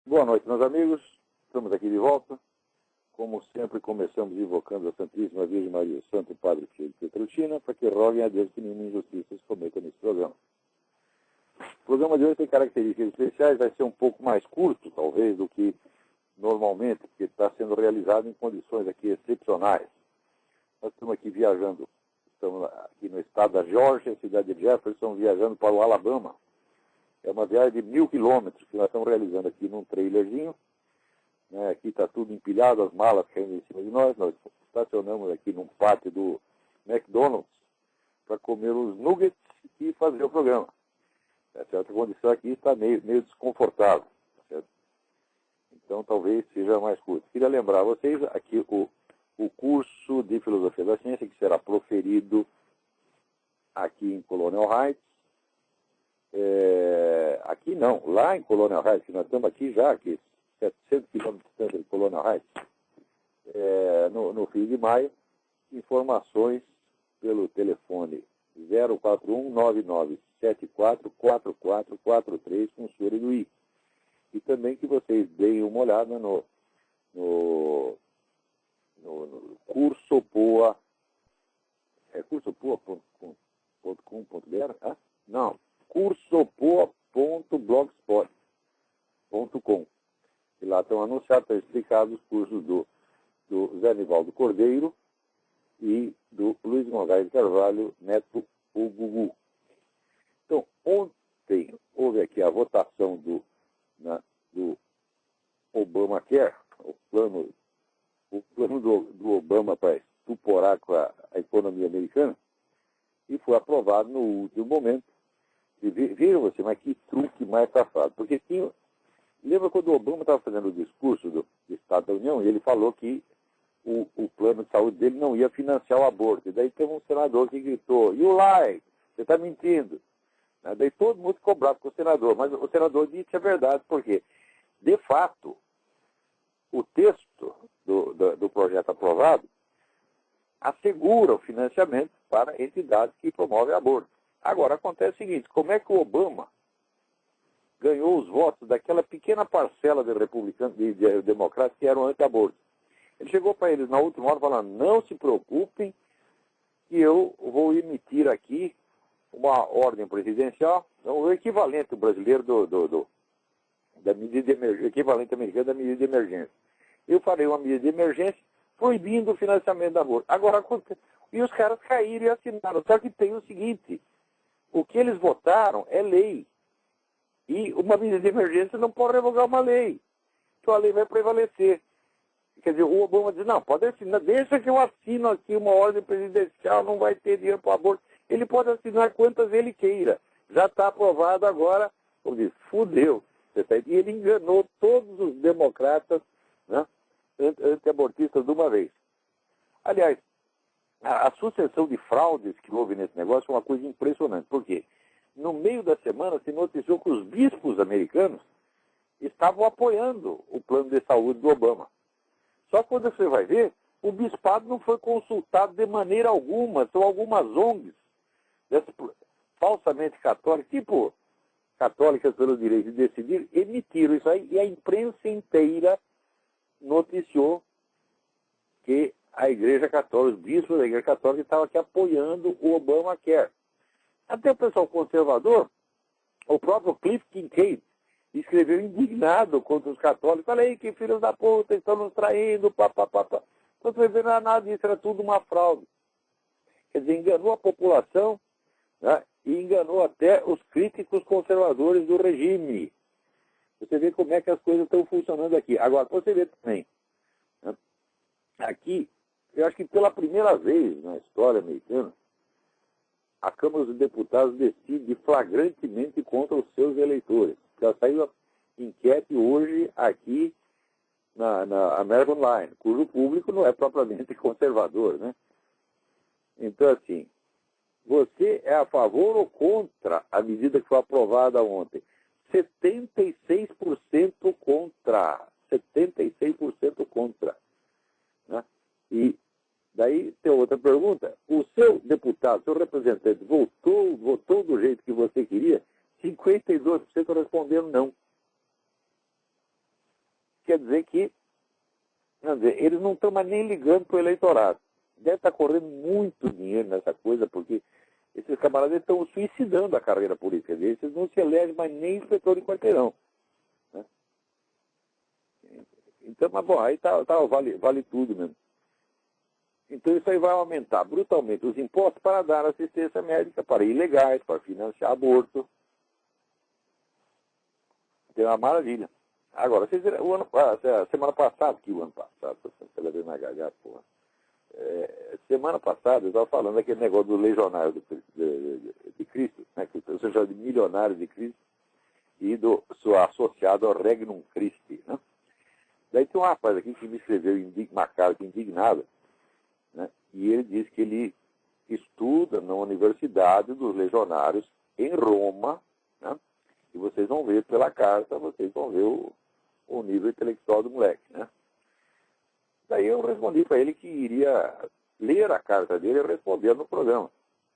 Boa noite, meus amigos. Estamos aqui de volta. Como sempre, começamos invocando a Santíssima Virgem Maria, o Santo Padre Pio de Pietrelcina, para que roguem a Deus que nenhuma injustiça se cometa nesse programa. O programa de hoje tem características especiais, vai ser um pouco mais curto, talvez, do que normalmente, porque está sendo realizado em condições aqui excepcionais. Nós estamos aqui viajando, estamos aqui no estado da Geórgia, cidade de Jefferson, viajando para o Alabama. É uma viagem de 1000 quilômetros que nós estamos realizando aqui num trailerzinho. Né? Aqui está tudo empilhado, as malas caindo em cima de nós. Nós estacionamos aqui num pátio do McDonald's para comer os nuggets e fazer o programa. Certo? A condição aqui está meio desconfortável. Certo? Então talvez seja mais curto. Queria lembrar a vocês aqui o curso de Filosofia da Ciência, que será proferido aqui em Colonial Heights. Aqui não, lá em Colonial Heights, que nós estamos aqui já, aqui 700 quilômetros de Colonial Heights, no fim de maio. Informações pelo telefone 041-9974-4443 com o senhor Inuí. E também que vocês deem uma olhada no curso POA, cursopoa.com.br? Não, cursopoa.blogspot.com. E lá estão anunciados, estão explicados os cursos do Zé Nivaldo Cordeiro e do Luiz Gonzalez Carvalho, neto o Gugu. Então, ontem houve aqui a votação do Obamacare, o plano do Obama para estuporar com a economia americana, e foi aprovado no último momento. E viram você, mas que truque mais safado. Porque lembra quando o Obama estava fazendo o discurso do Estado da União, e ele falou que o plano de saúde dele não ia financiar o aborto. E daí teve um senador que gritou, "You lie, você está mentindo." Daí todo mundo ficou bravo com o senador, mas o senador disse a verdade, porque, de fato, o texto do projeto aprovado assegura o financiamento para entidades que promovem aborto. Agora, acontece o seguinte, como é que o Obama ganhou os votos daquela pequena parcela de republicanos e de democratas que eram anti-aborto? Ele chegou para eles na última hora falando, não se preocupem que eu vou emitir aqui uma ordem presidencial, o equivalente brasileiro da medida de emergência, equivalente americano da medida de emergência. Eu farei uma medida de emergência proibindo o financiamento da aborto. Agora, e os caras caíram e assinaram. Só que tem o seguinte, o que eles votaram é lei. E uma medida de emergência não pode revogar uma lei. Então a lei vai prevalecer. Quer dizer, o Obama diz, não, pode assinar, deixa que eu assino aqui uma ordem presidencial, não vai ter dinheiro para o aborto. Ele pode assinar quantas ele queira. Já está aprovado agora, como diz, fudeu. E ele enganou todos os democratas, né, anti-abortistas de uma vez. Aliás, a sucessão de fraudes que houve nesse negócio é uma coisa impressionante. Por quê? No meio da semana se noticiou que os bispos americanos estavam apoiando o plano de saúde do Obama. Só que quando você vai ver, o bispado não foi consultado de maneira alguma. São algumas ONGs falsamente católicas, tipo Católicas pelo Direito de Decidir, emitiram isso aí e a imprensa inteira noticiou que a Igreja Católica, os bispos da Igreja Católica estavam aqui apoiando o Obamacare. Até o pessoal conservador, o próprio Cliff Kincaid, escreveu indignado contra os católicos. Falei, que filhos da puta, estão nos traindo, papapá. Então você vê, nada disso, era tudo uma fraude. Quer dizer, enganou a população, né, e enganou até os críticos conservadores do regime. Você vê como é que as coisas estão funcionando aqui. Agora, você vê também, né, aqui, eu acho que pela primeira vez na história americana, a Câmara dos Deputados decide flagrantemente contra os seus eleitores. Já saiu a enquete hoje aqui na American Line, cujo público não é propriamente conservador, né? Então, assim, você é a favor ou contra a medida que foi aprovada ontem? 76% contra. 76% contra. Né? E daí tem outra pergunta. O seu deputado, seu representante, votou do jeito que você queria? 52% responderam não. quer dizer que, eles não estão mais nem ligando para o eleitorado. Deve estar correndo muito dinheiro nessa coisa, porque esses camaradas estão suicidando a carreira política deles. Eles não se elegem mais nem inspetor de quarteirão. Né? Então, mas bom, aí vale tudo mesmo. Então isso aí vai aumentar brutalmente os impostos para dar assistência médica para ilegais, para financiar aborto. Então é uma maravilha. Agora, vocês viram, semana passada, pela vez na garganta, porra. Semana passada eu estava falando daquele negócio do legionário de Cristo, né, que você chama de milionário de Cristo, e do seu associado ao Regnum Christi. Né? Daí tem um rapaz aqui que me escreveu uma carta indignada, né, e ele diz que ele estuda na Universidade dos Legionários em Roma, né, e vocês vão ver pela carta, vocês vão ver o nível intelectual do moleque. Né? Daí eu respondi para ele que iria ler a carta dele e responder no programa.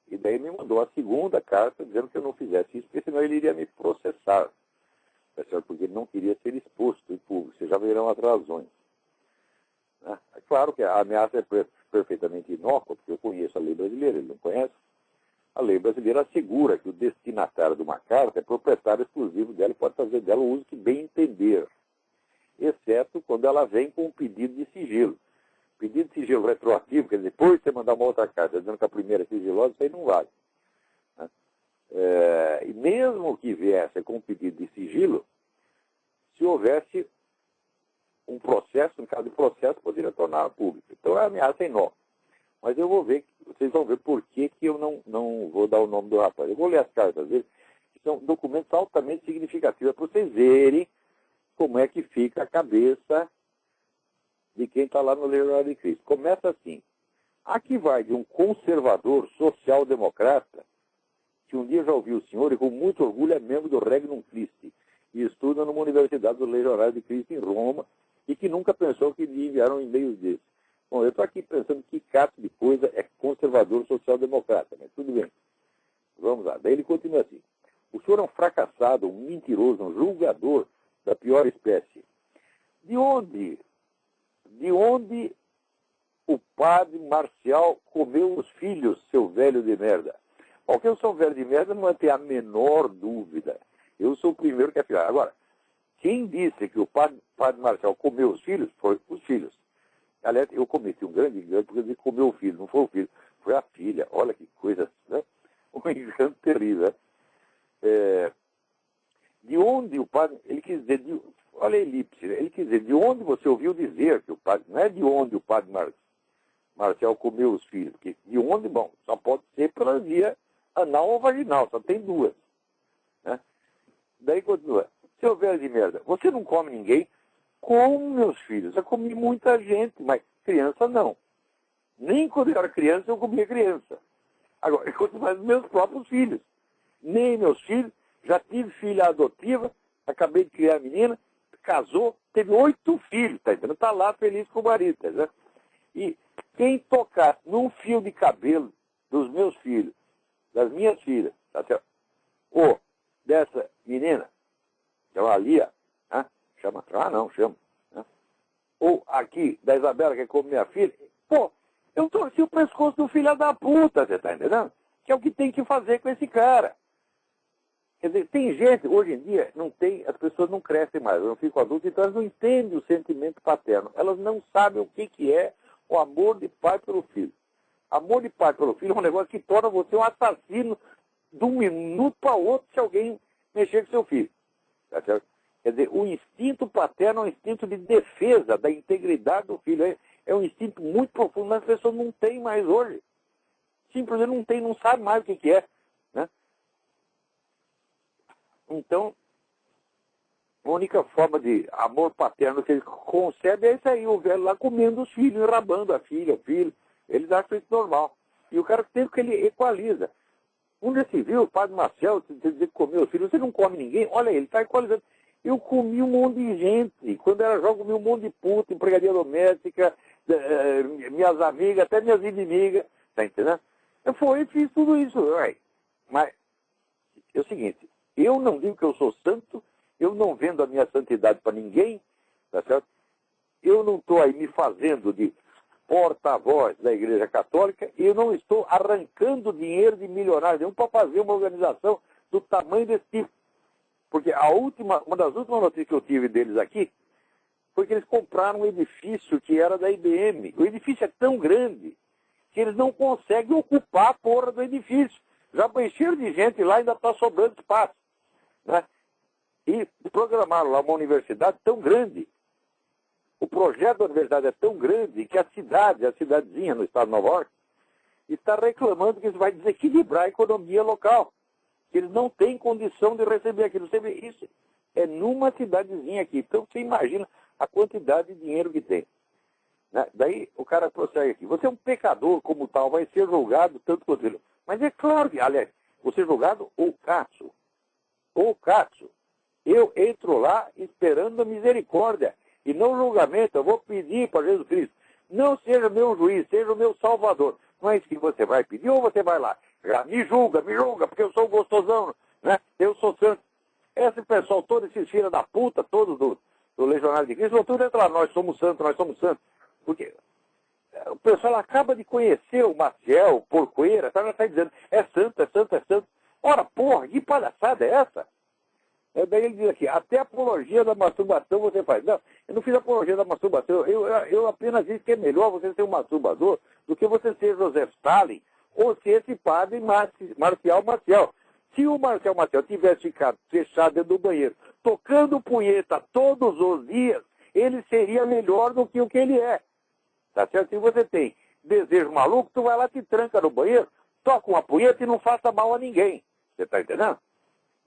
E daí me mandou a segunda carta dizendo que eu não fizesse isso, porque senão ele iria me processar. Porque ele não queria ser exposto em público. Vocês já verão as razões. Né? É claro que a ameaça é perfeitamente inócua, porque eu conheço a lei brasileira, ele não conhece. A lei brasileira assegura que o destinatário de uma carta é proprietário exclusivo dela e pode fazer dela o uso que bem entender, exceto quando ela vem com um pedido de sigilo. Pedido de sigilo retroativo, quer dizer, depois de você mandar uma outra carta dizendo que a primeira é sigilosa, isso aí não vale. Né? E mesmo que viesse com um pedido de sigilo, se houvesse um processo, no caso de processo, poderia tornar público. Então a ameaça é inócua. Mas eu vou ver, vocês vão ver por que eu não vou dar o nome do rapaz. Eu vou ler as cartas dele, que são documentos altamente significativos, para vocês verem como é que fica a cabeça de quem está lá no Legionário de Cristo. Começa assim. Aqui vai de um conservador social-democrata, que um dia já ouviu o senhor e com muito orgulho é membro do Regnum Christi e estuda numa universidade do Legionário de Cristo em Roma e que nunca pensou que lhe enviaram e-mails desses. Bom, eu estou aqui pensando que cato de coisa é conservador social-democrata, mas tudo bem. Vamos lá. Daí ele continua assim. O senhor é um fracassado, um mentiroso, um julgador da pior espécie. De onde o padre Marcial comeu os filhos, seu velho de merda? Porque eu sou um velho de merda, não vai ter a menor dúvida. Eu sou o primeiro que afirma. Agora, quem disse que o padre Marcial comeu os filhos, foi os filhos. Aliás, eu cometi um grande engano, porque ele comeu o filho, não foi o filho, foi a filha. Olha que coisa, né? Um engano terrível. De onde o padre, ele quis dizer, olha a elipse, ele quis dizer, de onde você ouviu dizer que o padre, não é de onde o padre Marcial comeu os filhos, porque de onde, bom, só pode ser pela via anal ou vaginal, só tem duas. Né? Daí continua, seu velho de merda, você não come ninguém? Como, meus filhos? Eu comi muita gente, mas criança não. Nem quando eu era criança eu comia criança. Agora, eu continuo meus próprios filhos. Nem meus filhos. Já tive filha adotiva, acabei de criar a menina, casou, teve 8 filhos, tá entendendo? Está lá feliz com o marido, tá entendendo? E quem tocar num fio de cabelo dos meus filhos, das minhas filhas, tá certo? Ou dessa menina, chama Lia, né? Chama, chama. Né? Ou aqui, da Isabela, que é como minha filha, pô, eu torci o pescoço do filho da puta, você tá entendendo? Que é o que tem que fazer com esse cara. Quer dizer, tem gente, hoje em dia, as pessoas não crescem mais, não ficam adultas, então elas não entendem o sentimento paterno. Elas não sabem o que é o amor de pai pelo filho. Amor de pai pelo filho é um negócio que torna você um assassino de um minuto para outro se alguém mexer com seu filho. Tá certo? Quer dizer, o instinto paterno é um instinto de defesa da integridade do filho. É um instinto muito profundo, mas as pessoas não têm mais hoje. Simplesmente não sabem mais o que é. Né? Então, a única forma de amor paterno que ele concebe é isso aí, o velho lá comendo os filhos, enrabando a filha, o filho. Eles acham isso normal. E o cara tem que ele equaliza. Um desses viu, o padre Marcel, dizer que comeu os filhos, você não come ninguém? Olha, ele está equalizando. Eu comi um monte de gente. Quando era jovem, comi um monte de puta, empregaria doméstica, minhas amigas, até minhas inimigas. Tá entendendo? Eu fiz tudo isso. Ué. Mas é o seguinte, eu não digo que eu sou santo, eu não vendo a minha santidade para ninguém, tá certo? Eu não estou aí me fazendo de porta-voz da Igreja Católica e eu não estou arrancando dinheiro de milionários nenhum para fazer uma organização do tamanho desse tipo. Porque uma das últimas notícias que eu tive deles aqui foi que eles compraram um edifício que era da IBM. O edifício é tão grande que eles não conseguem ocupar a porra do edifício. Já encheram de gente lá e ainda está sobrando espaço. Né? E programaram lá uma universidade tão grande. O projeto da universidade é tão grande que a cidadezinha no estado de Nova York, está reclamando que isso vai desequilibrar a economia local. Que eles não têm condição de receber aquilo. Você vê isso? É numa cidadezinha aqui. Então você imagina a quantidade de dinheiro que tem. Né? Daí o cara prossegue aqui. Você é um pecador como tal, vai ser julgado tanto quanto ele. Mas é claro que, aliás, você é julgado ou caso. Ou caso. Eu entro lá esperando a misericórdia. E não julgamento, eu vou pedir para Jesus Cristo. Não seja meu juiz, seja o meu salvador. Não é isso que você vai pedir ou você vai lá? Já me julga, porque eu sou gostosão, né? Eu sou santo. Esse pessoal todo, esses filhos da puta, todos do Legionário de Cristo, vão tudo entrar lá, nós somos santos. Porque o pessoal acaba de conhecer o Maciel, Porcoeira, já está dizendo, é santo. Ora, porra, que palhaçada é essa? Daí ele diz aqui, até a apologia da masturbação você faz. Não, eu não fiz apologia da masturbação, eu apenas disse que é melhor você ser um masturbador do que você ser José Stalin ou ser esse padre Marcial Maciel. Se o Marcial Maciel tivesse ficado fechado dentro do banheiro, tocando punheta todos os dias, ele seria melhor do que o que ele é. Tá certo? Se você tem desejo maluco, tu vai lá, te tranca no banheiro, toca uma punheta e não faça mal a ninguém. Você tá entendendo?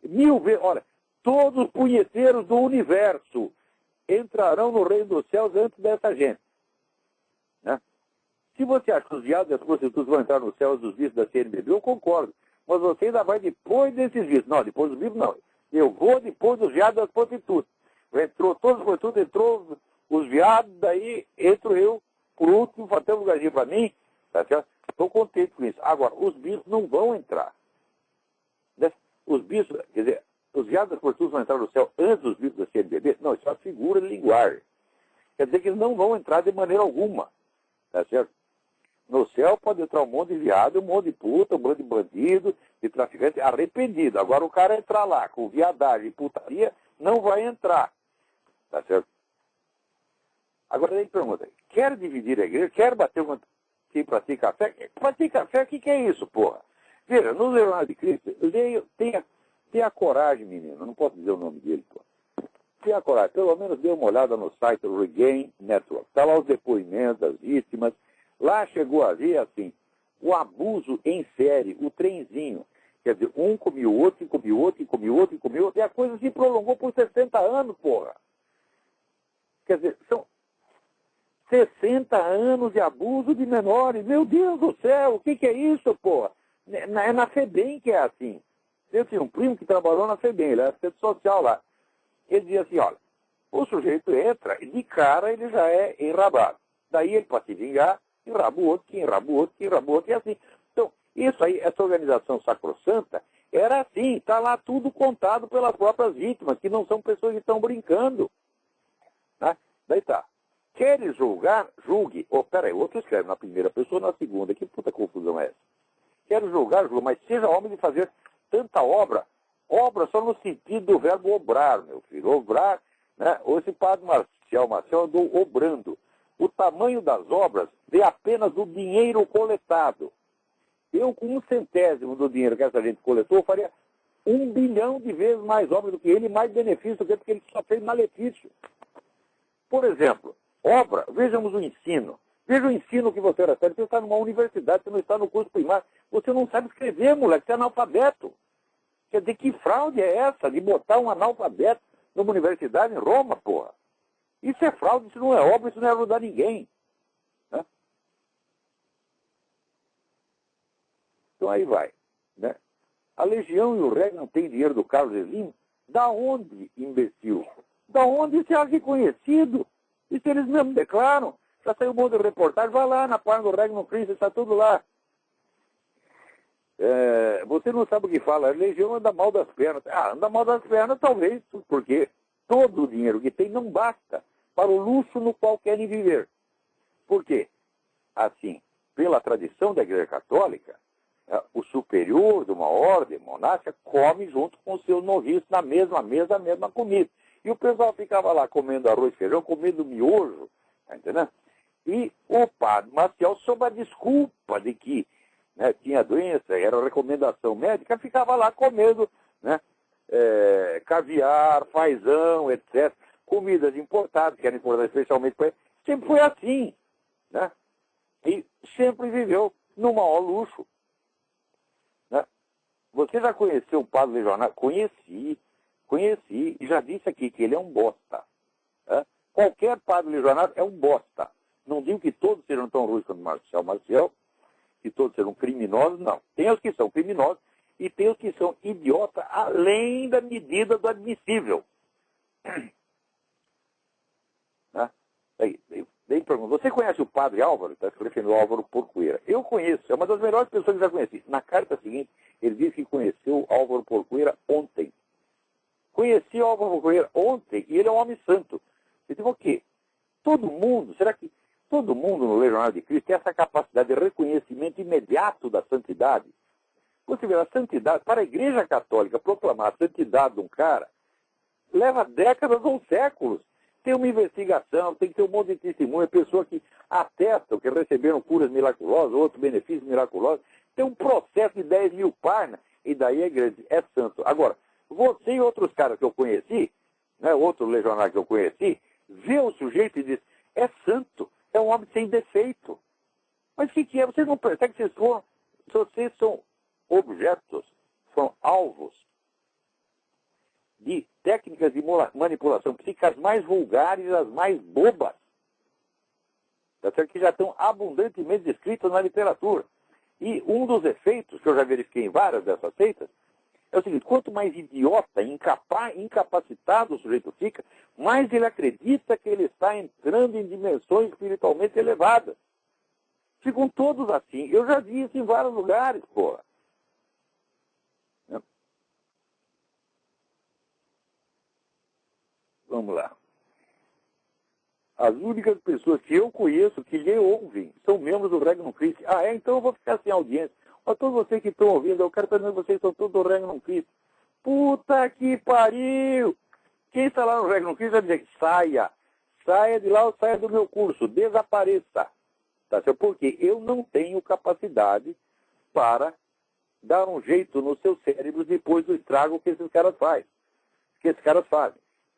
1000 vezes, olha, todos os punheteiros do universo entrarão no reino dos céus antes dessa gente. Né? Se você acha que os viados e as prostitutas vão entrar nos céus dos vícios da CNBB, eu concordo. Mas você ainda vai depois desses vícios. Não, depois dos vícios não. Eu vou depois dos viados e das prostitutas. Entrou todos os prostitutas, entrou os viados, daí entro eu, por último, para ter um lugarzinho para mim. Tá certo? Estou contente com isso. Agora, os bichos não vão entrar. Né? Os bichos, quer dizer, os viados das prostitutas vão entrar no céu antes dos bichos da CNBB? Não, isso é uma figura de linguagem. Quer dizer que eles não vão entrar de maneira alguma. Tá certo? No céu pode entrar um monte de viado, um monte de puta, um monte de bandido, de traficante arrependido. Agora o cara entrar lá com viadagem e putaria, não vai entrar. Tá certo? Agora ele pergunta, quer dividir a igreja? Quer bater com quem pratica fé? Pratica fé, o que é isso, porra? Veja, no Legionário de Cristo, tenha coragem, menino, não posso dizer o nome dele, porra. Tenha coragem, pelo menos dê uma olhada no site do Regain Network. Está lá os depoimentos das vítimas. Lá chegou a ver, assim, o abuso em série, o trenzinho. Quer dizer, um comia o outro, comia o outro, comia o outro, comia o outro, e a coisa se prolongou por 60 anos, porra. Quer dizer, são 60 anos de abuso de menores. Meu Deus do céu, o que é isso, porra? É na FEBEM que é assim. Eu tinha um primo que trabalhou na FEBEM, ele era assistente social lá. Ele dizia assim, olha, o sujeito entra e de cara ele já é enrabado. Daí ele, para se vingar, enraba o outro, que enraba o outro, que enraba o outro, e assim. Então, isso aí, essa organização sacrossanta, era assim, está lá tudo contado pelas próprias vítimas, que não são pessoas que estão brincando. Né? Daí tá. Queres julgar? Julgue. Oh, peraí, o outro escreve na primeira pessoa, na segunda. Que puta confusão é essa? Quero julgar, julgue, mas seja homem de fazer tanta obra. Obra só no sentido do verbo obrar, meu filho. Obrar, né? Ou esse padre Marcial andou obrando. O tamanho das obras vem apenas do dinheiro coletado. Eu, com 1/100º do dinheiro que essa gente coletou, faria 1 bilhão de vezes mais obras do que ele, mais benefício do que porque ele só fez malefício. Por exemplo, obra, vejamos o ensino. Veja o ensino que você recebe. Você está numa universidade, você não está no curso primário. Você não sabe escrever, moleque, você é analfabeto. Quer dizer, que fraude é essa de botar um analfabeto numa universidade em Roma, porra? Isso é fraude, isso não é obra, isso não é ajudar ninguém. Né? Então aí vai. Né? A Legião e o REG não têm dinheiro do Carlos Slim? Da onde, imbecil? Da onde isso é reconhecido? Isso eles mesmos declaram. Já saiu um monte de reportagem, vai lá na página do REG no Cristo, está tudo lá. Você não sabe o que fala, a Legião anda mal das pernas. Anda mal das pernas talvez, porque todo o dinheiro que tem não basta para o luxo no qual querem viver. Por quê? Assim, pela tradição da Igreja Católica, o superior de uma ordem monástica come junto com os seus noviços na mesma mesa, a mesma comida. E o pessoal ficava lá comendo arroz e feijão, comendo miojo, tá entendendo? E o padre Maciel, sob a desculpa de que tinha doença, era recomendação médica, ficava lá comendo caviar, fazão, etc. Comidas importadas, que eram importadas especialmente para ele. Sempre foi assim, né? E sempre viveu no maior luxo. Né? Você já conheceu o padre legionário? Conheci, e já disse aqui que ele é um bosta. Né? Qualquer padre legionário é um bosta. Não digo que todos serão tão ruins quanto Maciel, que todos serão criminosos, não. Tem os que são criminosos e tem os que são idiotas além da medida do admissível. Né? Daí pergunta, você conhece o padre Álvaro? Está escrevendo o Álvaro Porcoeira. Eu conheço, é uma das melhores pessoas que já conheci. Na carta seguinte, ele disse que conheceu o Álvaro Porcoeira ontem. Conheci o Álvaro Porcoeira ontem e ele é um homem santo. Eu digo, o quê? Todo mundo, será que todo mundo no Legionário de Cristo tem essa capacidade de reconhecimento imediato da santidade? Você vê, a santidade, para a Igreja Católica proclamar a santidade de um cara, leva décadas ou séculos. Tem uma investigação, tem que ter um monte de testemunha, pessoas que atestam que receberam curas miraculosas, outros benefícios miraculosos. Tem um processo de 10 mil páginas, e daí a igreja diz, é santo. Agora, você e outros caras que eu conheci, outro legionário que eu conheci, vê o sujeito e diz, é santo, é um homem sem defeito. Mas o que é? Vocês não percebem que vocês são objetos, são alvos de técnicas de manipulação psíquica as mais vulgares, as mais bobas, que já estão abundantemente descritas na literatura. E um dos efeitos, que eu já verifiquei em várias dessas seitas, é o seguinte, quanto mais idiota, incapacitado o sujeito fica, mais ele acredita que ele está entrando em dimensões espiritualmente elevadas. Ficam todos assim. Eu já vi isso em vários lugares, porra. Vamos lá. As únicas pessoas que eu conheço que lhe ouvem são membros do Regnum Christi. Ah, então eu vou ficar sem audiência. Mas todos vocês que estão ouvindo, eu quero saber vocês são todos do Regnum Christi. Puta que pariu! Quem está lá no Regnum Christi vai dizer saia de lá ou saia do meu curso, desapareça. Tá certo? Porque eu não tenho capacidade para dar um jeito nos seus cérebros depois do estrago que esses caras fazem.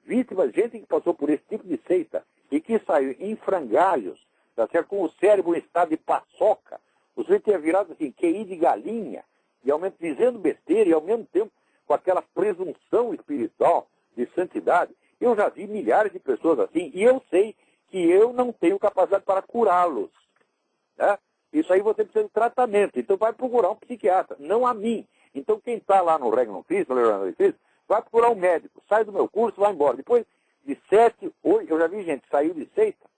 Vítimas, gente que passou por esse tipo de seita e que saiu em frangalhos, tá certo? Com o cérebro em estado de paçoca, o sujeito tinha virado assim, QI de galinha, e ao mesmo dizendo besteira, e ao mesmo tempo com aquela presunção espiritual de santidade. Eu já vi milhares de pessoas assim, e eu sei que eu não tenho capacidade para curá-los. Né? Isso aí você precisa de tratamento, então vai procurar um psiquiatra, não a mim. Então quem está lá no Regnum Christi, no Legionário de Cristo, vai procurar um médico, sai do meu curso, vai embora. Depois de 7, 8, eu já vi gente que saiu de seita,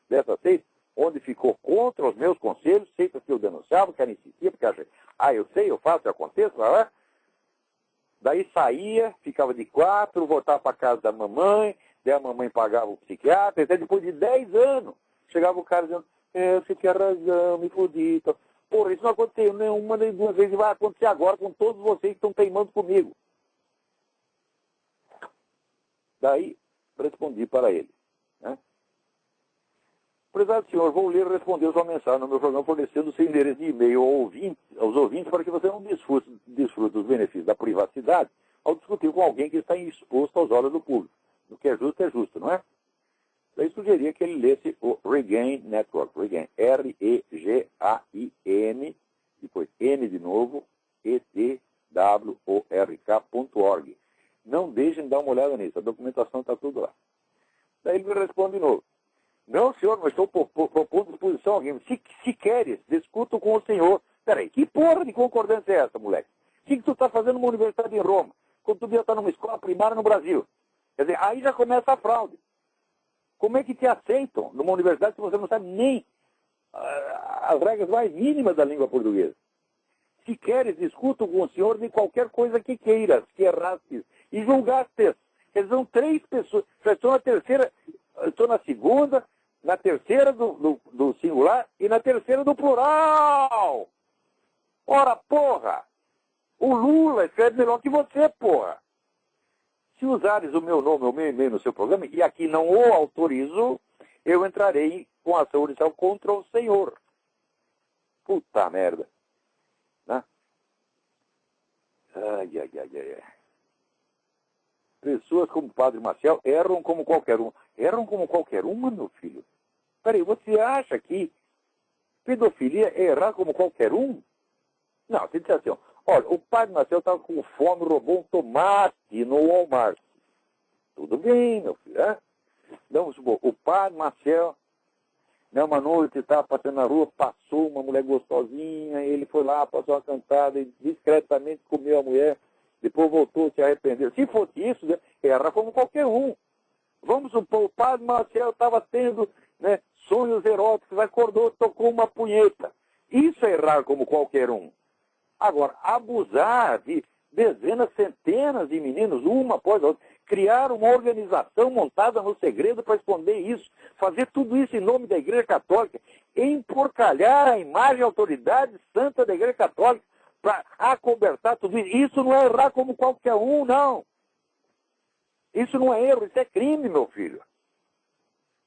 dessa seita, onde ficou contra os meus conselhos, seitas que eu denunciava, que era insistia, porque achei, eu sei, eu faço, eu aconteço, daí saía, ficava de 4, voltava para casa da mamãe, daí a mamãe pagava o psiquiatra, até depois de 10 anos, chegava o cara dizendo, você tinha razão, me fudi. Então, porra, isso não aconteceu nenhuma nem duas vezes, vai acontecer agora com todos vocês que estão teimando comigo. Daí, respondi para ele. Né? Prezado senhor, vou ler e responder sua mensagem no meu programa fornecendo seu endereço de e-mail aos ouvintes para que você não desfrute dos benefícios da privacidade ao discutir com alguém que está exposto aos olhos do público. O que é justo, não é? Daí sugeria que ele lesse o Regain Network, Regain, R-E-G-A-I-N, depois N de novo, E-T-W-O-R-K.org. Não deixem de dar uma olhada nisso, a documentação está tudo lá. Daí ele me responde de novo. Não, senhor, mas estou propondo disposição a alguém. Se queres, discuto com o senhor. Peraí, que porra de concordância é essa, moleque? O que tu está fazendo numa universidade em Roma, quando tu devia estar numa escola primária no Brasil? Quer dizer, aí já começa a fraude. Como é que te aceitam numa universidade se você não sabe nem as regras mais mínimas da língua portuguesa? Se queres, discuto com o senhor de qualquer coisa que queiras, que errastes e julgastes. Quer dizer, são 3 pessoas, já são a terceira eu estou na segunda, na terceira do singular e na terceira do plural. Ora, porra! O Lula escreve melhor que você, porra! Se usares o meu nome, o meu e-mail no seu programa, e aqui não o autorizo, eu entrarei com ação judicial contra o senhor. Puta merda. Né? Ai. Pessoas como o Padre Maciel erram como qualquer um. Erram como qualquer uma, meu filho? Peraí, você acha que pedofilia é errar como qualquer um? Não, você diz assim, ó, olha, o Padre Maciel estava com fome, roubou um tomate no Walmart. Tudo bem, meu filho, né? Vamos supor, o Padre Maciel, né, uma noite estava passando na rua, passou uma mulher gostosinha, ele foi lá, passou uma cantada e discretamente comeu a mulher, depois voltou, se arrependeu. Se fosse isso, né, erra como qualquer um. Vamos supor, o Padre Maciel estava tendo, né, sonhos eróticos, acordou, tocou uma punheta. Isso é errar como qualquer um. Agora, abusar de dezenas, centenas de meninos, uma após a outra, criar uma organização montada no segredo para esconder isso, fazer tudo isso em nome da Igreja Católica, emporcalhar a imagem e autoridade santa da Igreja Católica para acobertar tudo isso. Isso não é errar como qualquer um, não. Isso não é erro, isso é crime, meu filho.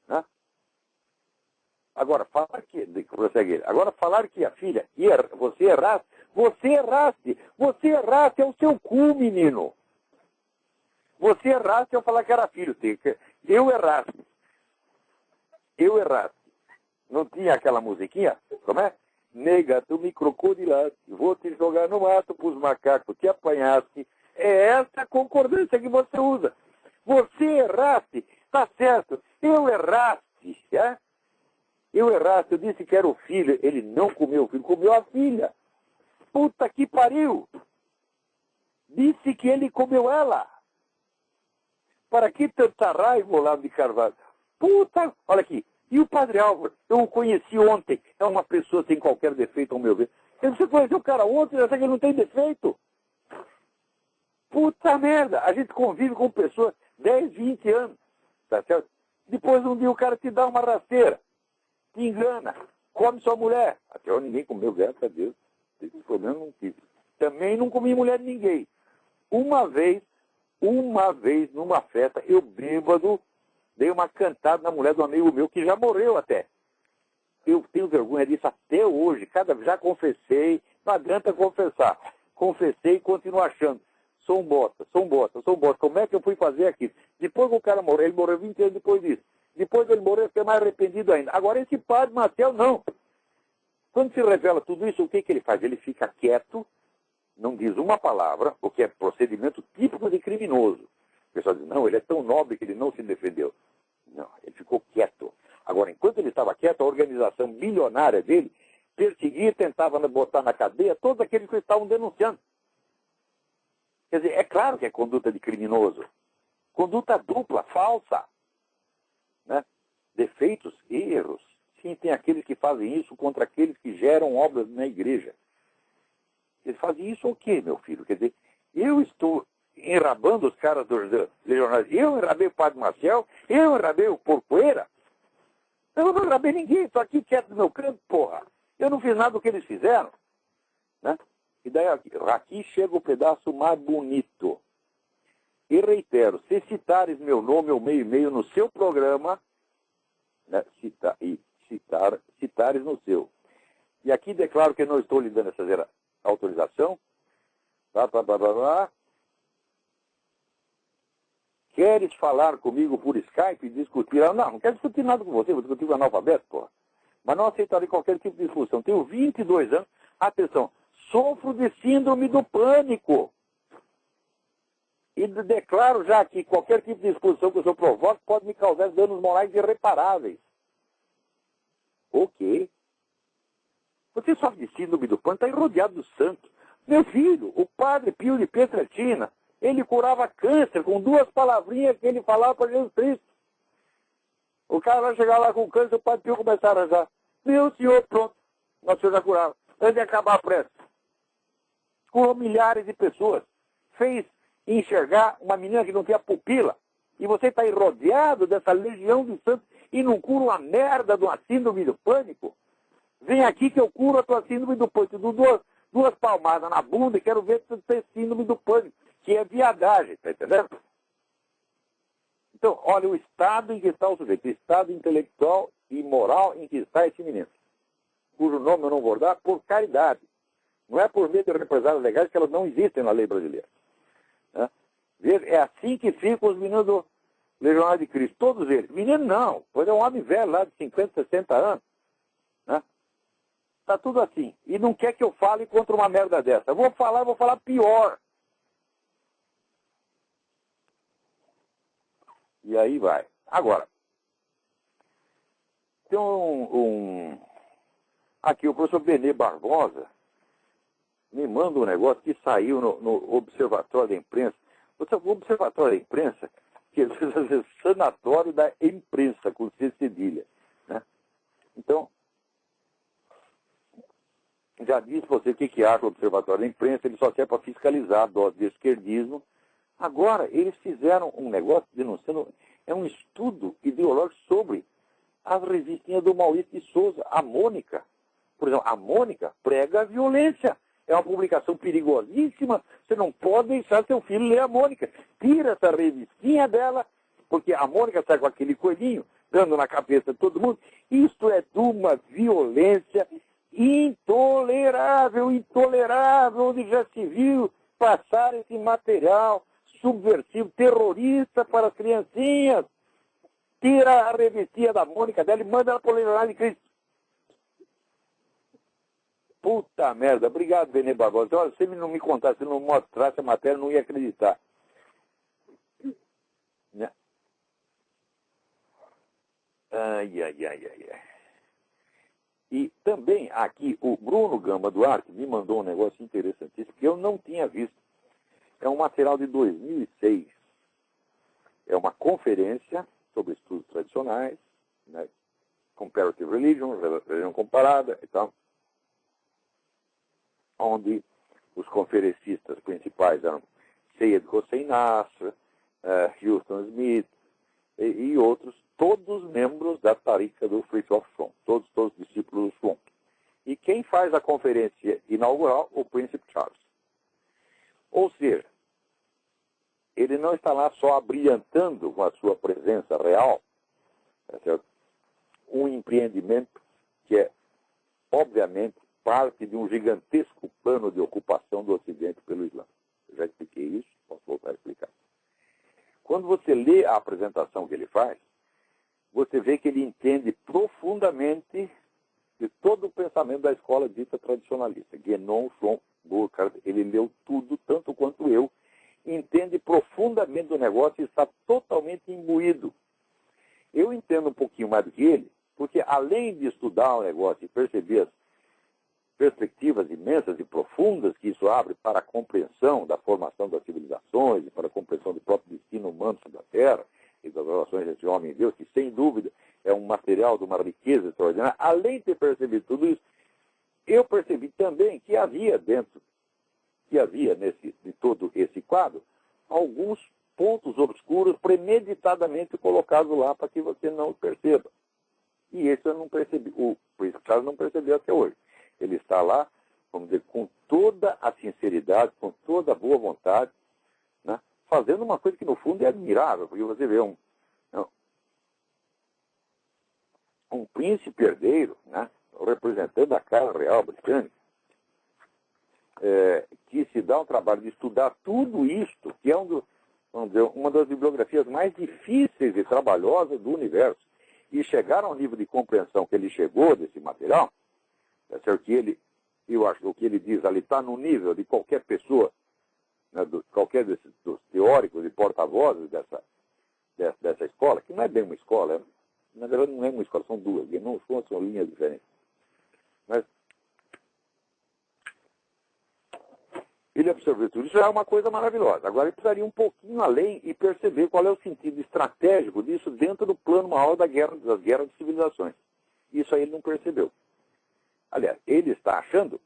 Né? Agora, falar que a filha, você erraste, é o seu cu, menino. Você erraste ao falar que era filho. Eu erraste. Não tinha aquela musiquinha? Como é? Nega, tu me crocodilaste, vou te jogar no mato pros macacos, te apanhaste. É essa a concordância que você usa. Você erraste, tá certo. Eu erraste, é? Eu disse que era o filho, ele não comeu o filho, comeu a filha. Puta que pariu! Disse que ele comeu ela. Para que tanta raiva, Olavo de Carvalho? Puta, olha aqui. E o Padre Álvaro? Eu o conheci ontem. É uma pessoa sem qualquer defeito, ao meu ver. Você conheceu o cara ontem, já sei que ele não tem defeito. Puta merda. A gente convive com pessoas 10, 20 anos. Tá certo? Depois um dia o cara te dá uma rasteira. Te engana. Come sua mulher. Até hoje ninguém comeu, graças a Deus. Esse problema não tive. Também não comi mulher de ninguém. Uma vez, numa festa, eu bêbado, dei uma cantada na mulher do amigo meu, que já morreu até. Eu tenho vergonha disso até hoje. Já confessei, não adianta confessar. Confessei e continuo achando. Sou um bosta. Como é que eu fui fazer aquilo? Depois que o cara morreu, ele morreu 20 anos depois disso. Depois ele morreu, eu fiquei mais arrependido ainda. Agora esse Padre Maciel, não. Quando se revela tudo isso, o que ele faz? Ele fica quieto, não diz uma palavra, o que é procedimento típico de criminoso. O pessoal diz, não, ele é tão nobre que ele não se defendeu. Não, ele ficou quieto. Agora, enquanto ele estava quieto, a organização bilionária dele perseguia e tentava botar na cadeia todos aqueles que estavam denunciando. Quer dizer, é claro que é conduta de criminoso. Conduta dupla, falsa. Né? Defeitos, erros. Sim, tem aqueles que fazem isso contra aqueles que geram obras na igreja. Eles fazem isso o quê, meu filho? Quer dizer, eu estou enrabando os caras dos legionários. Eu enrabei o Padre Maciel, eu enrabei o Porpoeira. Eu não enrabei ninguém, estou aqui quieto no meu canto, porra. Eu não fiz nada do que eles fizeram. Né? E daí aqui chega o pedaço mais bonito. E reitero, se citares meu nome ou meu e-mail no seu programa, né, citares no seu. E aqui declaro que não estou lhe dando essa autorização. Queres falar comigo por Skype e discutir? Não quero discutir nada com você, vou discutir com o analfabeto, porra. Mas não aceitarei qualquer tipo de discussão. Tenho 22 anos. Atenção, sofro de síndrome do pânico. E declaro já que qualquer tipo de exposição que o senhor provoque pode me causar danos morais irreparáveis. Ok. Você sofre de síndrome do pânico, está rodeado do santo. Meu filho, o padre Pio de Pietrelcina, ele curava câncer com 2 palavrinhas que ele falava para Jesus Cristo. O cara vai chegar lá com câncer, o padre Pio começar a rezar. Meu senhor, pronto, nosso senhor já curava. Antes de acabar a prece. Curou milhares de pessoas. Fez enxergar uma menina que não tinha pupila. E você está aí rodeado dessa legião de santos e não cura uma merda de uma síndrome do pânico? Vem aqui que eu curo a tua síndrome do pânico. Eu dou duas palmadas na bunda e quero ver se você tem síndrome do pânico, que é viadagem, tá entendendo? Então, olha o estado em que está o sujeito, o estado intelectual e moral em que está esse menino, cujo nome eu não vou dar por caridade. Não é por meio de represálias legais, que elas não existem na lei brasileira. Né? É assim que ficam os meninos do Legionário de Cristo, todos eles. Menino não, pois é um homem velho lá de 50, 60 anos. Né? Tá tudo assim. E não quer que eu fale contra uma merda dessa. Eu vou falar pior. E aí vai. Agora, tem aqui o professor Benê Barbosa me manda um negócio que saiu no Observatório da Imprensa. O Observatório da Imprensa, que é o Sanatório da Imprensa, com C cedilha. Né? Então, já disse você o que acha o Observatório da Imprensa, ele só serve para fiscalizar a dose de esquerdismo. Agora, eles fizeram um negócio denunciando, é um estudo ideológico sobre as revistinhas do Maurício de Souza. A Mônica, por exemplo, a Mônica prega a violência. É uma publicação perigosíssima. Você não pode deixar seu filho ler a Mônica. Tira essa revistinha dela, porque a Mônica sai com aquele coelhinho, dando na cabeça de todo mundo. Isto é de uma violência intolerável, onde já se viu passar esse material subversivo, terrorista para as criancinhas. Tira a revistinha da Mônica dela e manda ela para o Legionário de Cristo. Puta merda. Obrigado, Benê Barbosa. Olha, se ele não me contasse, se não mostrasse a matéria, eu não ia acreditar. Né? Ai. E também aqui o Bruno Gama Duarte me mandou um negócio interessantíssimo que eu não tinha visto. É um material de 2006. É uma conferência sobre estudos tradicionais, né? Comparative Religion, religião comparada e tal, onde os conferencistas principais eram Seyyed Hossein Nasr, Houston Smith e outros, todos membros da tariqa do Fritjof Schwant, todos discípulos do Schwant. E quem faz a conferência inaugural? O Príncipe Charles. Ou seja, ele não está lá só abrilhantando com a sua presença real, tá certo? Um empreendimento que é, obviamente, parte de um gigantesco plano de ocupação do Ocidente pelo Islã. Eu já expliquei isso, posso voltar a explicar. Quando você lê a apresentação que ele faz, você vê que ele entende profundamente de todo o pensamento da escola dita tradicionalista. Guénon, Schwant, Burckhardt, ele leu tudo, tanto quanto eu, entende profundamente o negócio e está totalmente imbuído. Eu entendo um pouquinho mais do que ele, porque além de estudar o negócio e perceber as perspectivas imensas e profundas que isso abre para a compreensão da formação das civilizações e para a compreensão do próprio destino humano sobre a Terra e das relações entre homem e Deus, que sem dúvida é um material de uma riqueza extraordinária, além de ter percebido tudo isso, eu percebi também que havia de todo esse quadro, alguns pontos obscuros premeditadamente colocados lá para que você não perceba. E esse eu não percebi, o Príncipe Charles não percebeu até hoje. Ele está lá, vamos dizer, com toda a sinceridade, com toda a boa vontade, né, fazendo uma coisa que no fundo é admirável, porque você vê um príncipe herdeiro, né, representando a Casa Real Britânica, que se dá o trabalho de estudar tudo isto, que é uma das bibliografias mais difíceis e trabalhosas do universo, e chegar ao nível de compreensão que ele chegou desse material, é certo que eu acho que o que ele diz ali está no nível de qualquer pessoa, né, qualquer dos teóricos e porta-vozes dessa escola, que não é bem uma escola, na verdade não é uma escola, são duas, não são linhas diferentes. Mas ele absorveu tudo. Isso é uma coisa maravilhosa. Agora ele precisaria um pouquinho além e perceber qual é o sentido estratégico disso dentro do plano maior das guerras de civilizações. Isso aí ele não percebeu. Aliás, ele está achando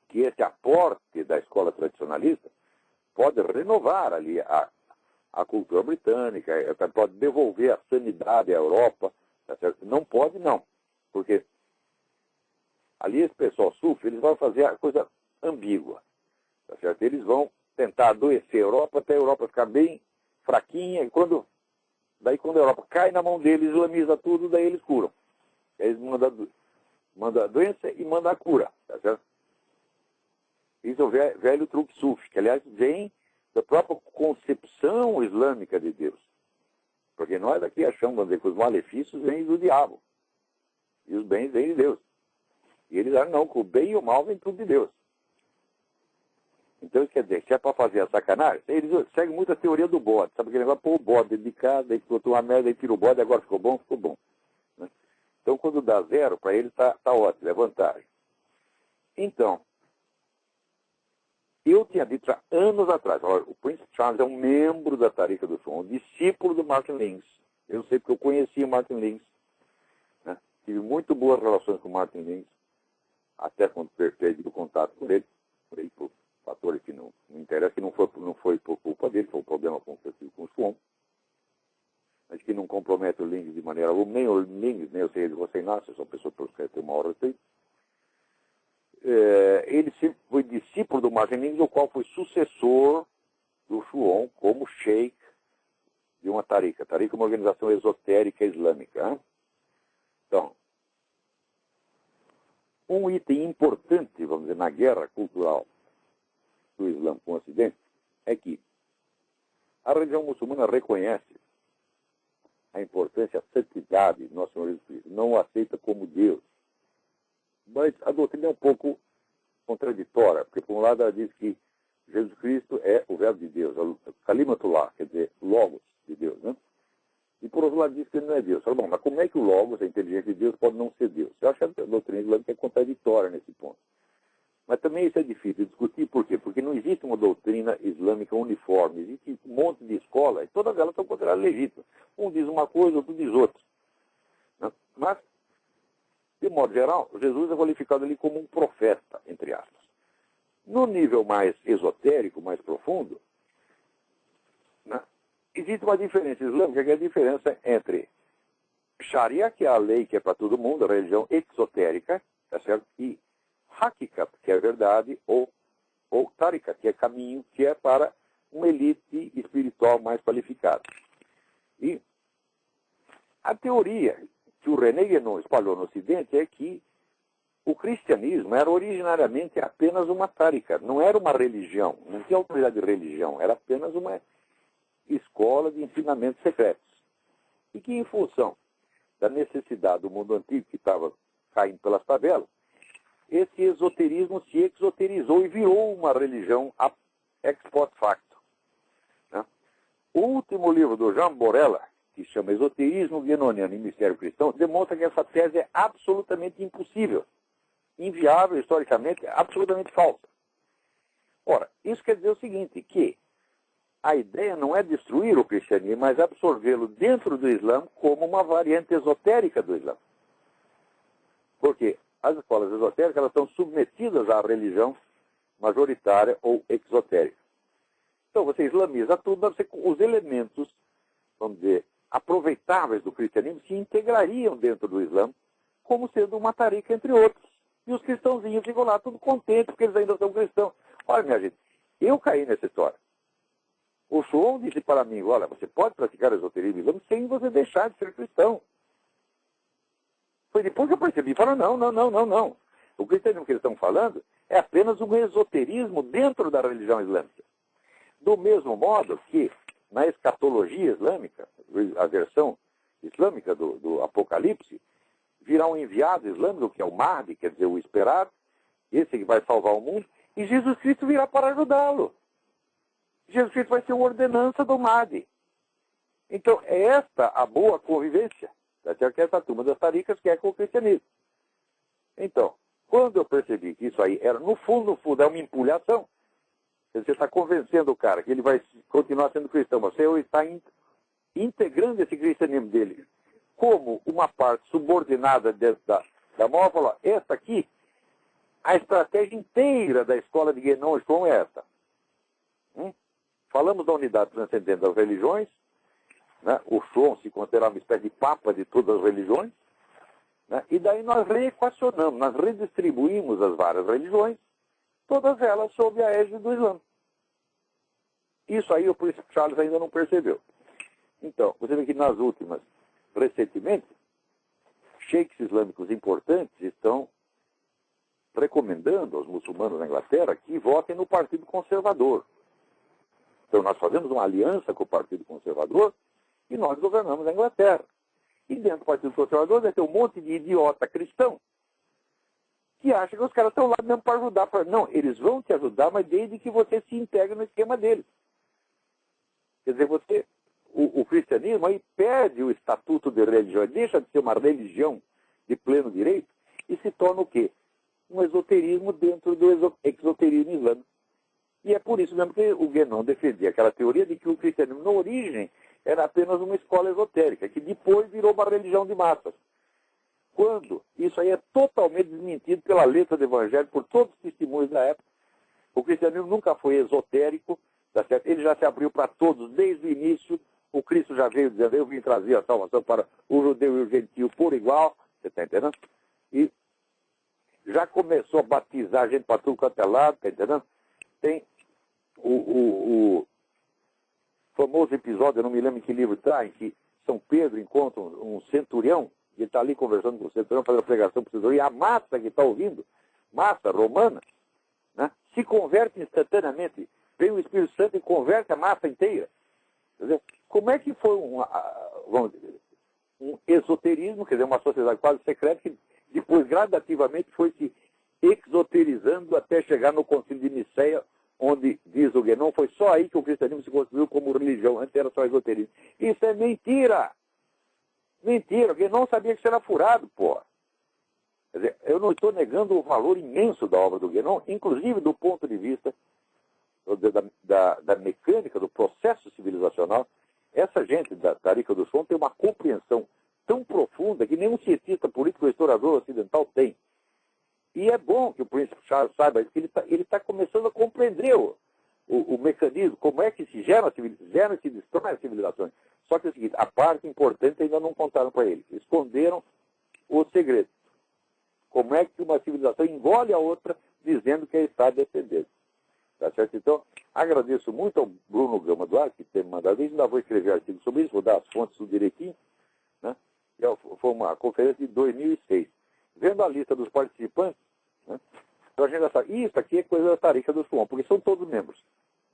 que esse aporte da escola tradicionalista pode renovar ali a cultura britânica, pode devolver a sanidade à Europa, tá certo? Não pode, não, porque ali esse pessoal sufre, eles vão fazer a coisa ambígua, tá certo? Eles vão tentar adoecer a Europa até a Europa ficar bem fraquinha, e quando a Europa cai na mão deles, islamiza tudo, daí eles curam. Eles mandam a doença e mandam a cura, tá certo? Isso é o velho truque sufi, que aliás vem da própria concepção islâmica de Deus. Porque nós aqui achamos, vamos dizer, que os malefícios vêm do diabo. E os bens vêm de Deus. E eles acham não, que o bem e o mal vêm tudo de Deus. Então, quer dizer, se é para fazer a sacanagem, eles seguem muito a teoria do bode. Sabe aquele negócio? Pô, o bode dentro de casa, aí botou uma merda, aí tira o bode, agora ficou bom, ficou bom. Né? Então, quando dá zero, para ele está ótimo, é vantagem. Então, eu tinha dito já anos atrás, olha, o Príncipe Charles é um membro da Tariqa do Som, um discípulo do Martin Lins. Eu sei porque eu conhecia o Martin Lins. Né? Tive muito boas relações com o Martin Lins, até quando perdi o contato com ele por fatores que não interessam, que não foi por culpa dele, foi um problema com o Schwann, mas que não compromete o Lins de maneira alguma, nem o Lins, nem eu sei de você, Inácio, são pessoas por que tem uma hora respeito. Ele foi discípulo do Martin Lins, o qual foi sucessor do Schwann como sheikh de uma tariqa. Tariqa é uma organização esotérica islâmica. Hein? Então, um item importante, vamos dizer, na guerra cultural do Islã com o Ocidente é que a religião muçulmana reconhece a importância, a santidade do nosso Senhor Jesus Cristo, não o aceita como Deus. Mas a doutrina é um pouco contraditória, porque por um lado ela diz que Jesus Cristo é o verbo de Deus, Kalimatullah, quer dizer, Logos de Deus, né? E por outro lado diz que ele não é Deus. Fala, bom, mas como é que o Logos, a inteligência de Deus, pode não ser Deus? Eu acho que a doutrina islâmica é contraditória nesse ponto. Mas também isso é difícil de discutir, por quê? Porque não existe uma doutrina islâmica uniforme, existe um monte de escolas, e todas elas são consideradas legítimas. Um diz uma coisa, outro diz outra. Né? Mas, de modo geral, Jesus é qualificado ali como um profeta, entre aspas. No nível mais esotérico, mais profundo, né, existe uma diferença islâmica, que é a diferença entre Sharia, que é a lei que é para todo mundo, a religião exotérica, tá certo? E Hakikat, que é verdade, ou Tariqa, que é caminho, que é para uma elite espiritual mais qualificada. E a teoria que o René Guénon espalhou no Ocidente é que o cristianismo era originariamente apenas uma tariqa, não era uma religião, não tinha autoridade de religião, era apenas uma escola de ensinamentos secretos. E que, em função da necessidade do mundo antigo que estava caindo pelas tabelas, esse esoterismo se exoterizou e virou uma religião ex post facto. Né? O último livro do Jean Borella, que se chama Esoterismo Guénoniano e Mistério Cristão, demonstra que essa tese é absolutamente impossível, inviável, historicamente, absolutamente falsa. Ora, isso quer dizer o seguinte, que a ideia não é destruir o cristianismo, mas absorvê-lo dentro do Islã como uma variante esotérica do Islã. Porque as escolas esotéricas elas estão submetidas à religião majoritária ou exotérica. Então você islamiza tudo, mas os elementos, vamos dizer, aproveitáveis do cristianismo se integrariam dentro do Islã como sendo uma tariqa entre outros. E os cristãozinhos ficam lá tudo contentes porque eles ainda são cristãos. Olha, minha gente, eu caí nessa história. O Schwann disse para mim, olha, você pode praticar esoterismo islâmico sem você deixar de ser cristão. Foi depois que eu percebi, falaram, não. O cristianismo que eles estão falando é apenas um esoterismo dentro da religião islâmica. Do mesmo modo que, na escatologia islâmica, a versão islâmica do Apocalipse, virá um enviado islâmico, que é o Mahdi, quer dizer, o esperado, esse que vai salvar o mundo, e Jesus Cristo virá para ajudá-lo. Jesus Cristo vai ser uma ordenança do Mahdi. Então, é esta a boa convivência. Até que essa turma das taricas quer com o cristianismo. Então, quando eu percebi que isso aí era, no fundo, é uma empulhação, você está convencendo o cara que ele vai continuar sendo cristão, você está integrando esse cristianismo dele como uma parte subordinada dentro da maior, falar, essa aqui, a estratégia inteira da escola de Guénon é essa. falamos da unidade transcendente das religiões, né? O João se considera uma espécie de papa de todas as religiões, né? E daí nós reequacionamos, nós redistribuímos as várias religiões, todas elas sob a égide do Islã. Isso aí o príncipe Charles ainda não percebeu. Então, você vê que nas últimas, recentemente, sheiks islâmicos importantes estão recomendando aos muçulmanos na Inglaterra que votem no Partido Conservador. Então, nós fazemos uma aliança com o Partido Conservador e nós governamos a Inglaterra. E dentro do Partido Conservador vai ter um monte de idiota cristão que acha que os caras estão lá mesmo para ajudar. Não, eles vão te ajudar, mas desde que você se integre no esquema deles. Quer dizer, o cristianismo aí perde o estatuto de religião, deixa de ser uma religião de pleno direito e se torna o quê? Um esoterismo dentro do exoterismo islâmico. E é por isso mesmo que o Guénon defendia aquela teoria de que o cristianismo, na origem, era apenas uma escola esotérica, que depois virou uma religião de massas. Quando isso aí é totalmente desmentido pela letra do Evangelho, por todos os testemunhos da época, o cristianismo nunca foi esotérico, tá certo? Ele já se abriu para todos desde o início. O Cristo já veio dizendo, eu vim trazer a salvação para o judeu e o gentio por igual, você está entendendo? E já começou a batizar gente para tudo quanto é lado, está entendendo? Tem o famoso episódio, eu não me lembro em que livro está, em que São Pedro encontra um centurião, e ele está ali conversando com o centurião, fazendo a pregação para o centurião, e a massa que está ouvindo, massa romana, né, se converte instantaneamente. Vem o Espírito Santo e converte a massa inteira. Quer dizer, como é que foi vamos dizer, um esoterismo, quer dizer, uma sociedade quase secreta, que depois gradativamente foi se exoterizando até chegar no Concílio de Nicéia, onde, diz o Guénon, foi só aí que o cristianismo se construiu como religião, antes era só esoterismo. Isso é mentira! Mentira! O Guénon sabia que isso era furado, pô. Quer dizer, eu não estou negando o valor imenso da obra do Guénon, inclusive do ponto de vista da mecânica, do processo civilizacional. Essa gente da Tariqa do Som tem uma compreensão tão profunda que nenhum cientista político ou historiador ocidental tem. E é bom que o príncipe Charles saiba que ele tá começando a compreender o mecanismo, como é que se geram e se destroem as civilizações. Só que é o seguinte, a parte importante ainda não contaram para ele. Esconderam o segredo. Como é que uma civilização engole a outra dizendo que está descendendo. Tá certo? Então, agradeço muito ao Bruno Gama Duarte, que tem me mandado isso. Ainda vou escrever artigo sobre isso, vou dar as fontes tudo direitinho. Né? Foi uma conferência de 2006. Vendo a lista dos participantes, né, eu achei engraçado. Isso aqui é coisa da Tariqa do Som, porque são todos membros.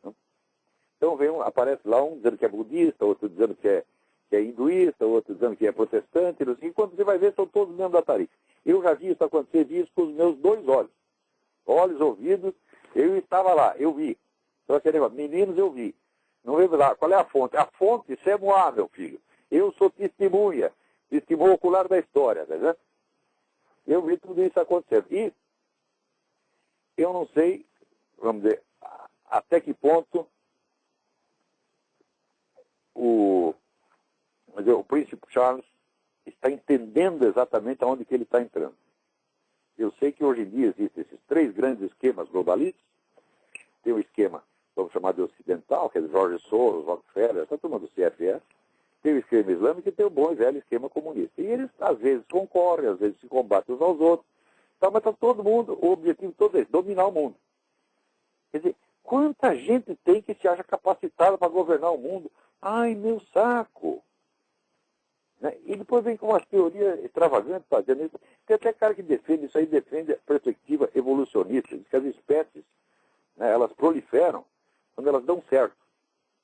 Né? Então aparece lá um dizendo que é budista, outro dizendo que é hinduísta, outro dizendo que é protestante. E quando você vai ver, são todos membros da Tariqa. Eu já vi isso acontecer, vi isso com os meus dois olhos. Olhos, ouvidos, eu estava lá, eu vi. Então, meninos, eu vi. Não veio lá. Qual é a fonte? A fonte, isso é Moá, meu filho. Eu sou testemunha ocular da história, tá vendo? Eu vi tudo isso acontecendo. E eu não sei, vamos dizer, até que ponto o príncipe Charles está entendendo exatamente aonde que ele está entrando. Eu sei que hoje em dia existem esses três grandes esquemas globalistas. Tem o esquema, vamos chamar de ocidental, que é de George Soros, Rockefeller, essa turma do CFS. Tem o esquema islâmico e tem o bom e velho esquema comunista. E eles, às vezes, concorrem, às vezes se combatem uns aos outros. Tá, mas está todo mundo, o objetivo todo é esse, dominar o mundo. Quer dizer, quanta gente tem que se acha capacitada para governar o mundo? Ai, meu saco! Né? E depois vem com umas teorias extravagantes fazendo isso. Tem até cara que defende isso aí, defende a perspectiva evolucionista, diz que as espécies, né, elas proliferam quando elas dão certo.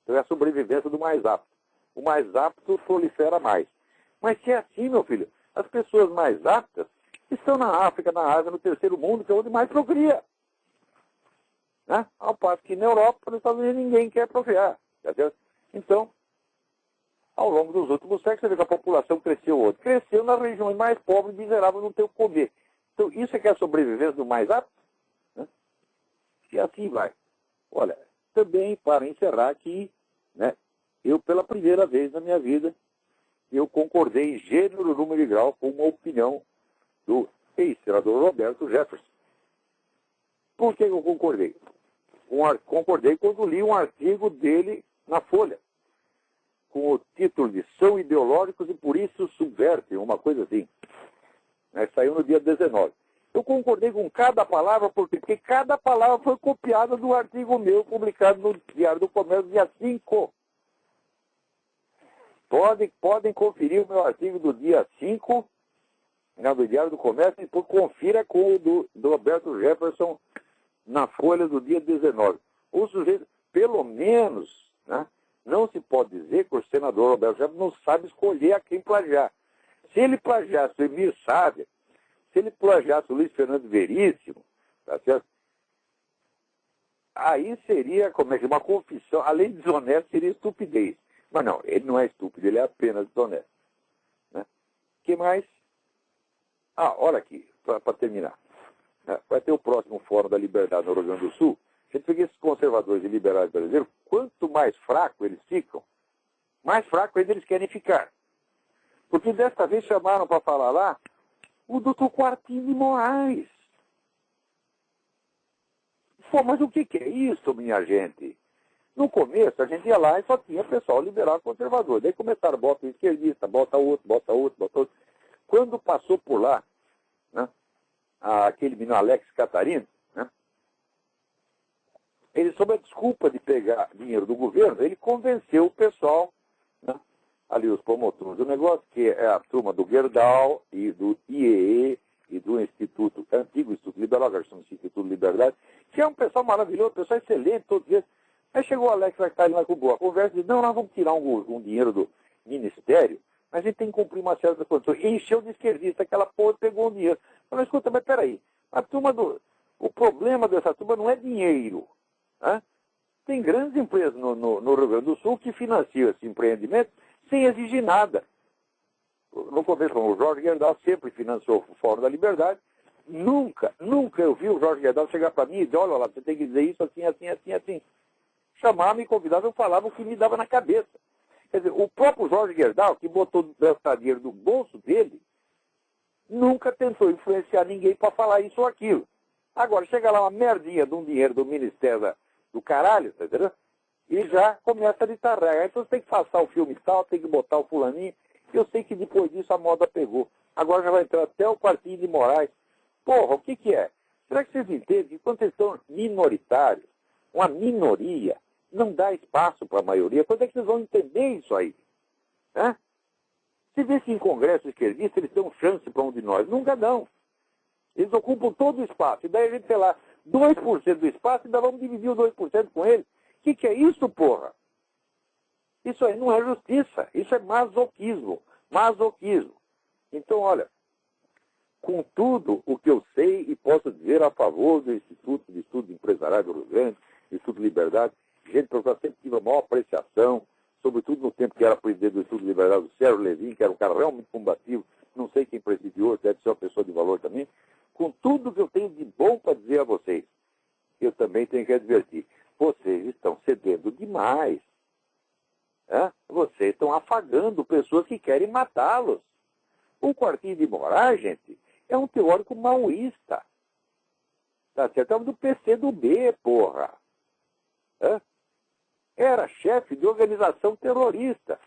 Então é a sobrevivência do mais apto. O mais apto prolifera mais. Mas se é assim, meu filho, as pessoas mais aptas estão na África, na Ásia, no terceiro mundo, que é onde mais procria. Né? Ao passo que na Europa, nos Estados Unidos, ninguém quer procriar. Tá? Então, ao longo dos últimos séculos, você vê que a população cresceu outro. Cresceu nas regiões mais pobres e miseráveis, não tem o que comer. Então, isso é que é a sobrevivência do mais apto. Né? E assim vai. Olha, também para encerrar aqui, né, eu, pela primeira vez na minha vida, eu concordei em gênero, número e grau com uma opinião do ex-senador Roberto Jefferson. Por que eu concordei? concordei quando li um artigo dele na Folha, com o título de São Ideológicos e por isso subvertem, uma coisa assim. Né? Saiu no dia 19. Eu concordei com cada palavra, porque cada palavra foi copiada do artigo meu, publicado no Diário do Comércio, dia 5. Podem conferir o meu artigo do dia 5, do Diário do Comércio, e confira com o do Roberto Jefferson na Folha do dia 19. O sujeito, pelo menos, né, não se pode dizer que o senador Roberto Jefferson não sabe escolher a quem plagiar. Se ele plagiasse o Emir Sávia, se ele plagiasse o Luiz Fernando Veríssimo, tá certo? Aí seria, uma confissão, além de desonesto, seria estupidez. Mas não, ele não é estúpido, ele é apenas desonesto. Né? O que mais? Olha aqui, para terminar. Vai ter o próximo Fórum da Liberdade no Rio Grande do Sul. A gente vê que esses conservadores e liberais brasileiros, quanto mais fraco eles ficam, mais fraco ainda eles querem ficar. Porque desta vez chamaram para falar lá o doutor Quartim de Moraes. Pô, mas o que é isso, minha gente? No começo, a gente ia lá e só tinha pessoal liberal e conservador. Daí começaram, bota um esquerdista, bota outro, bota outro, bota outro. Quando passou por lá, né, aquele menino Alex Catarino, né, ele, sob a desculpa de pegar dinheiro do governo, ele convenceu o pessoal, né, ali os promotores do negócio, que é a turma do Gerdau e do IEE e do Instituto, antigo Instituto Liberal, que chama Instituto Liberdade, que é um pessoal maravilhoso, um pessoal excelente, todos eles. Aí chegou o Alex Catarino lá com boa conversa e disse, não, nós vamos tirar um dinheiro do Ministério, mas a gente tem que cumprir uma certa condição. E encheu de esquerdista, aquela porra pegou o dinheiro. Falei, escuta, mas peraí, o problema dessa turma não é dinheiro. Né? Tem grandes empresas no Rio Grande do Sul que financiam esse empreendimento sem exigir nada. No começo, o Jorge Gerdau sempre financiou o Fórum da Liberdade. Nunca eu vi o Jorge Gerdau chegar para mim e dizer, olha lá, você tem que dizer isso assim, assim, assim, assim. Chamava, me convidava, eu falava o que me dava na cabeça. Quer dizer, o próprio Jorge Gerdau, que botou dinheiro do bolso dele, nunca tentou influenciar ninguém para falar isso ou aquilo. Agora, chega lá uma merdinha de um dinheiro do Ministério do caralho, tá entendendo? E já começa a ditar regra. Então você tem que passar o filme tal, tem que botar o fulaninho. Eu sei que depois disso a moda pegou. Agora já vai entrar até o Quartim de Moraes. Porra, o que é? Será que vocês entendem que quando eles estão minoritários, uma minoria, não dá espaço para a maioria? Quando é que vocês vão entender isso aí? Né? Se vê que em congresso esquerdista eles dão chance para um de nós. Nunca dão. Eles ocupam todo o espaço. E daí a gente, sei lá, 2% do espaço e ainda vamos dividir o 2% com eles. O que é isso, porra? Isso aí não é justiça. Isso é masoquismo. Masoquismo. Então, olha, com tudo o que eu sei e posso dizer a favor do Instituto de Estudos Empresariais do Rio Grande, Instituto Liberdade, gente que eu sempre tive a maior apreciação, sobretudo no tempo que era presidente do Instituto Liberal, do Sérgio Levin, que era um cara realmente combativo, não sei quem presidiu, deve ser uma pessoa de valor também. Com tudo que eu tenho de bom para dizer a vocês, eu também tenho que advertir, vocês estão cedendo demais. Né? Vocês estão afagando pessoas que querem matá-los. O Quartim de Moraes, gente, é um teórico maoísta. Tá certo? É um do PCdoB, porra. Era chefe de organização terrorista,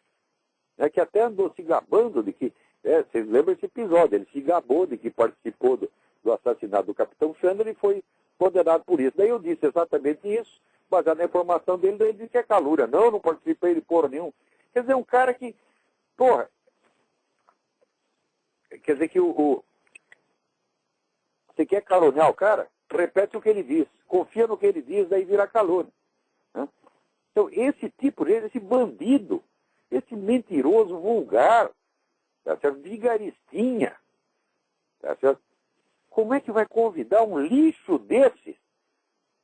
né, que até andou se gabando de que, vocês lembram esse episódio, ele se gabou de que participou do assassinato do capitão Chandler e foi condenado por isso. Daí eu disse exatamente isso, baseado na informação dele, daí ele disse que é calúnia. Não participei de porra nenhum. Quer dizer, um cara que, porra, quer dizer que você quer caluniar o cara? Repete o que ele diz, confia no que ele diz, daí vira calúnia. Então, esse tipo de esse bandido, esse mentiroso vulgar, tá certo? Vigaristinha, tá certo? Como é que vai convidar um lixo desse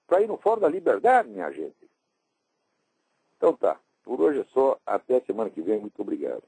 para ir no Fórum da Liberdade, minha gente? Então tá, por hoje é só, até semana que vem, muito obrigado.